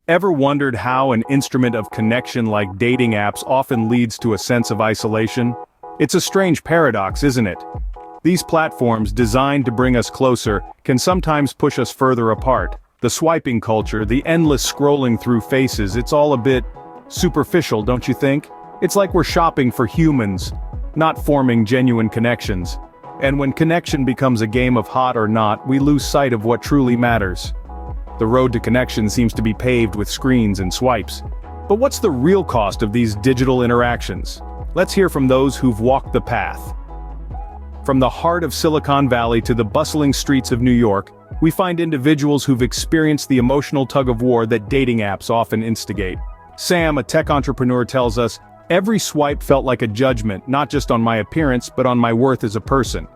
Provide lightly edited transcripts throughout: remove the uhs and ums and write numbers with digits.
Ever wondered how an instrument of connection like dating apps often leads to a sense of isolation? It's a strange paradox, isn't it? These platforms, designed to bring us closer, can sometimes push us further apart. The swiping culture, the endless scrolling through faces, it's all a bit superficial, don't you think? It's like we're shopping for humans, not forming genuine connections. And when connection becomes a game of hot or not, we lose sight of what truly matters. The road to connection seems to be paved with screens and swipes. But what's the real cost of these digital interactions? Let's hear from those who've walked the path. From the heart of Silicon Valley to the bustling streets of New York, we find individuals who've experienced the emotional tug-of-war that dating apps often instigate. Sam, a tech entrepreneur, tells us, "Every swipe felt like a judgment, not just on my appearance, but on my worth as a person."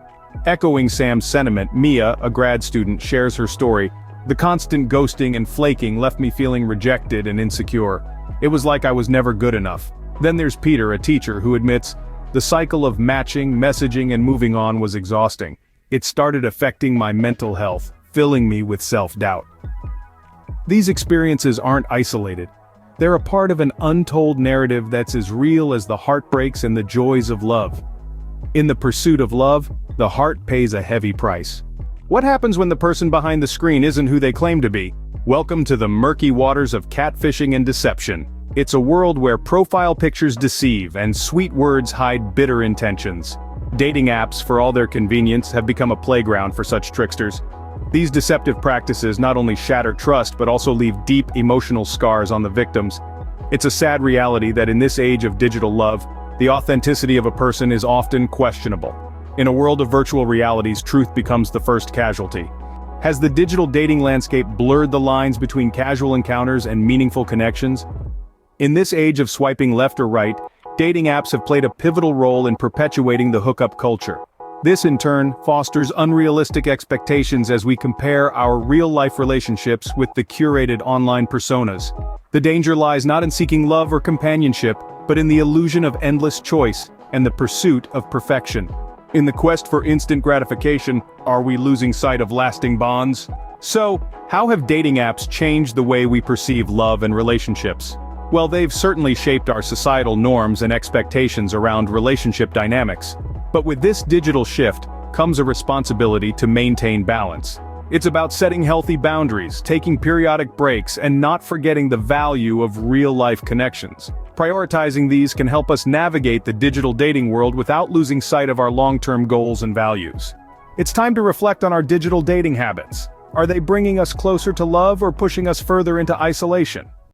Echoing Sam's sentiment, Mia, a grad student, shares her story. "The constant ghosting and flaking left me feeling rejected and insecure. It was like I was never good enough." Then there's Peter, a teacher, who admits, "The cycle of matching, messaging, and moving on was exhausting. It started affecting my mental health, filling me with self-doubt." These experiences aren't isolated. They're a part of an untold narrative that's as real as the heartbreaks and the joys of love. In the pursuit of love, the heart pays a heavy price. What happens when the person behind the screen isn't who they claim to be? Welcome to the murky waters of catfishing and deception. It's a world where profile pictures deceive and sweet words hide bitter intentions. Dating apps, for all their convenience, have become a playground for such tricksters. These deceptive practices not only shatter trust but also leave deep emotional scars on the victims. It's a sad reality that in this age of digital love, the authenticity of a person is often questionable. In a world of virtual realities, truth becomes the first casualty. Has the digital dating landscape blurred the lines between casual encounters and meaningful connections? In this age of swiping left or right, dating apps have played a pivotal role in perpetuating the hookup culture. This in turn fosters unrealistic expectations as we compare our real-life relationships with the curated online personas. The danger lies not in seeking love or companionship, but in the illusion of endless choice and the pursuit of perfection. In the quest for instant gratification, are we losing sight of lasting bonds? So, how have dating apps changed the way we perceive love and relationships? Well, they've certainly shaped our societal norms and expectations around relationship dynamics. But with this digital shift, comes a responsibility to maintain balance. It's about setting healthy boundaries, taking periodic breaks, and not forgetting the value of real-life connections. Prioritizing these can help us navigate the digital dating world without losing sight of our long-term goals and values. It's time to reflect on our digital dating habits. Are they bringing us closer to love or pushing us further into isolation?